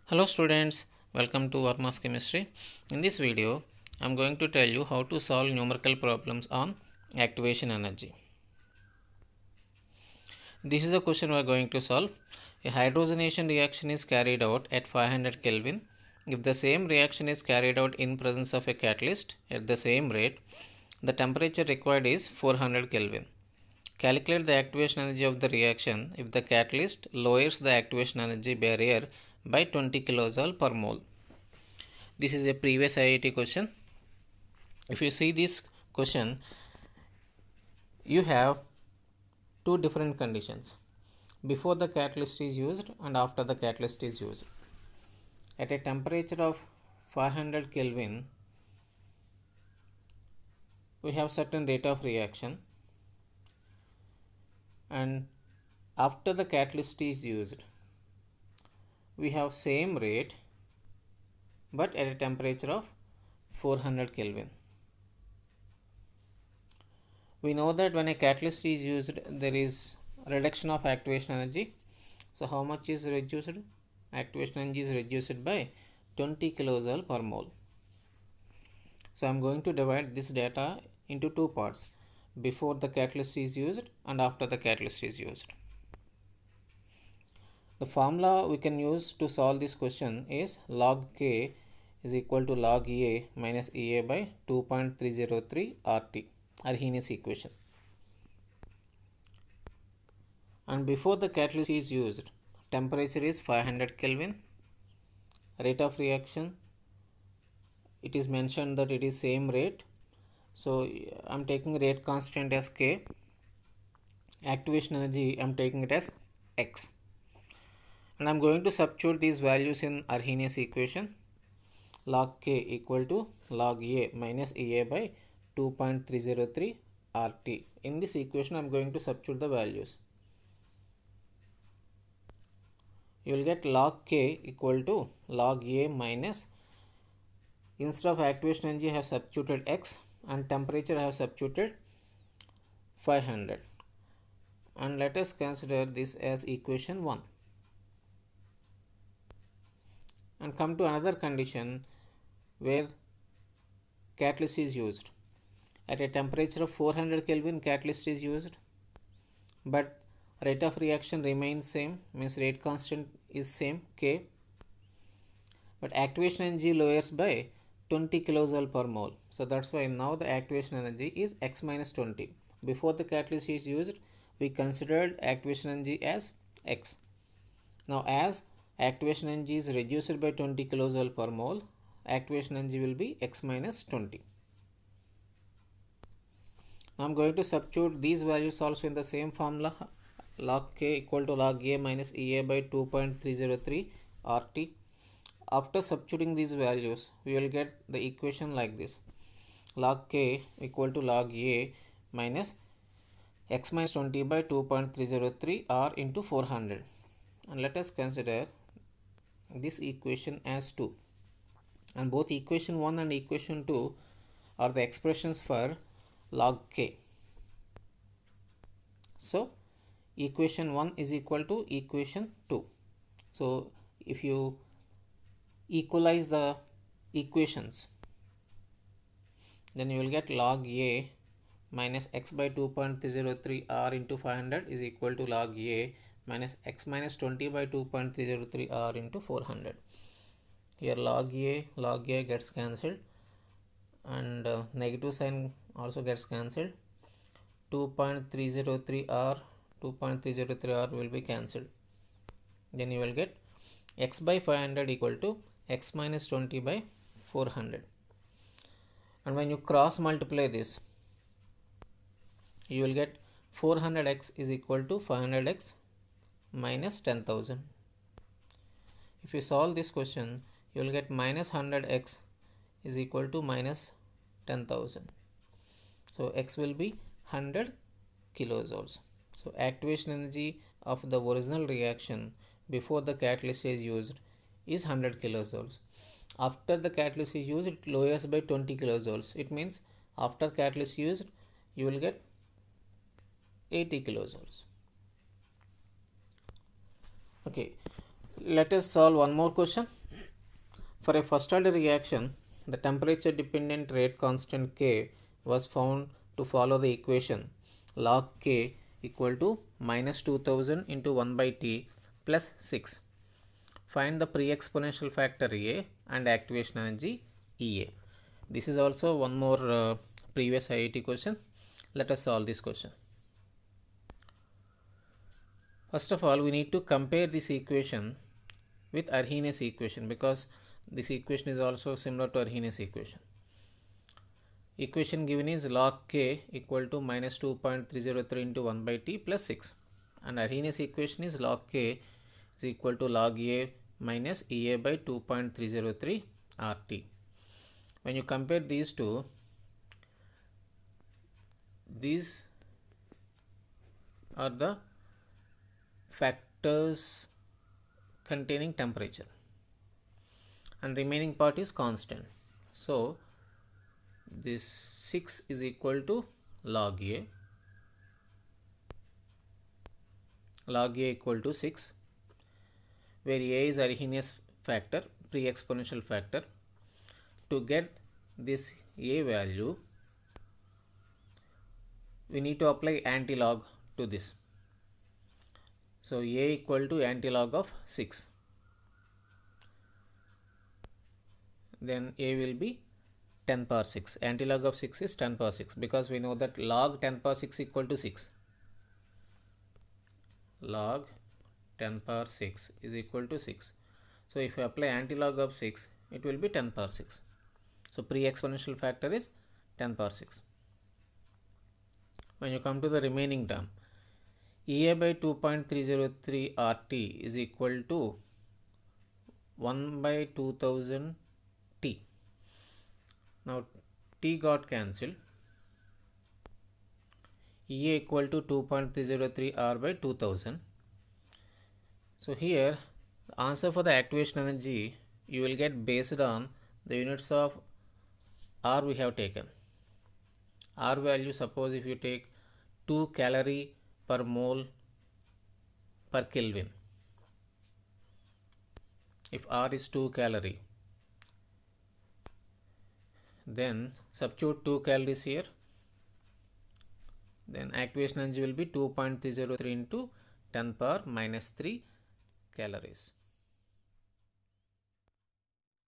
Hello students, welcome to Varma's Chemistry. In this video, I am going to tell you how to solve numerical problems on activation energy. This is the question we are going to solve. A hydrogenation reaction is carried out at 500 Kelvin. If the same reaction is carried out in presence of a catalyst at the same rate, the temperature required is 400 Kelvin. Calculate the activation energy of the reaction if the catalyst lowers the activation energy barrier by 20 kilojoule per mole. This is a previous IIT question. If you see this question, you have two different conditions: before the catalyst is used and after the catalyst is used. At a temperature of 500 Kelvin, we have certain rate of reaction, and after the catalyst is used, we have same rate but at a temperature of 400 Kelvin. We know that when a catalyst is used, there is reduction of activation energy. So how much is reduced? Activation energy is reduced by 20 kilojoule per mole. So I am going to divide this data into two parts: before the catalyst is used and after the catalyst is used. The formula we can use to solve this question is log K is equal to log EA minus EA by 2.303 RT, Arrhenius equation. And before the catalyst is used, temperature is 500 Kelvin. Rate of reaction, it is mentioned that it is same rate. So I am taking rate constant as K. Activation energy, I am taking it as X. And I am going to substitute these values in Arrhenius equation. Log K equal to log EA minus EA by 2.303 RT. In this equation, I am going to substitute the values. You will get log K equal to log A minus, instead of activation energy I have substituted X, and temperature I have substituted 500. And let us consider this as equation 1. And come to another condition where catalyst is used. At a temperature of 400 Kelvin, catalyst is used, but rate of reaction remains same, means rate constant is same, K, but activation energy lowers by 20 kilojoule per mole. So that's why now the activation energy is X minus 20. Before the catalyst is used, we considered activation energy as X. Now as activation energy is reduced by 20 kilojoule per mole, activation energy will be X minus 20. Now I am going to substitute these values also in the same formula. Log K equal to log A minus EA by 2.303 RT. After substituting these values, we will get the equation like this: log K equal to log A minus X minus 20 by 2.303 R into 400. And let us consider this equation as 2. And both equation 1 and equation 2 are the expressions for log K. So equation 1 is equal to equation 2. So if you equalize the equations, then you will get log A minus X by 2.303 R into 500 is equal to log A minus X minus 20 by 2.303 R into 400. Here log A gets cancelled, and negative sign also gets cancelled. 2.303 R will be cancelled. Then you will get X by 500 equal to X minus 20 by 400. And when you cross multiply this, you will get 400x is equal to 500x minus 10,000. If you solve this question, you will get minus 100x is equal to minus 10,000. So x will be 100 kilojoules. So activation energy of the original reaction before the catalyst is used is 100 kilojoules. After the catalyst is used, it lowers by 20 kilojoules. It means after catalyst used, you will get 80 kilojoules. Okay, Let us solve one more question. For a first order reaction, the temperature dependent rate constant K was found to follow the equation log K equal to minus 2000 into 1 by T plus 6. Find the pre-exponential factor A and activation energy EA. This is also one more previous IIT question. Let us solve this question. First of all, we need to compare this equation with Arrhenius equation, because this equation is also similar to Arrhenius equation. Equation given is log K equal to minus 2.303 into 1 by T plus 6, and Arrhenius equation is log K is equal to log A minus EA by 2.303 RT. When you compare these two, these are the factors containing temperature, and remaining part is constant. So this 6 is equal to log A equal to 6, where A is Arrhenius factor, pre-exponential factor. To get this A value, we need to apply anti-log to this. So A equal to anti-log of 6. Then A will be 10 power 6. Anti-log of 6 is 10 power 6, because we know that log 10 power 6 equal to 6. Log 10 power 6 is equal to 6. So if we apply anti-log of 6, it will be 10 power 6. So pre-exponential factor is 10 power 6. When you come to the remaining term, EA by 2.303 RT is equal to 1 by 2000 T. Now T got cancelled. EA equal to 2.303 R by 2000. So here the answer for the activation energy you will get based on the units of R we have taken. R value, suppose if you take 2 calorie per mole per Kelvin. If R is 2 calorie, then substitute 2 calories here, then activation energy will be 2.303 into 10 power minus 3 calories.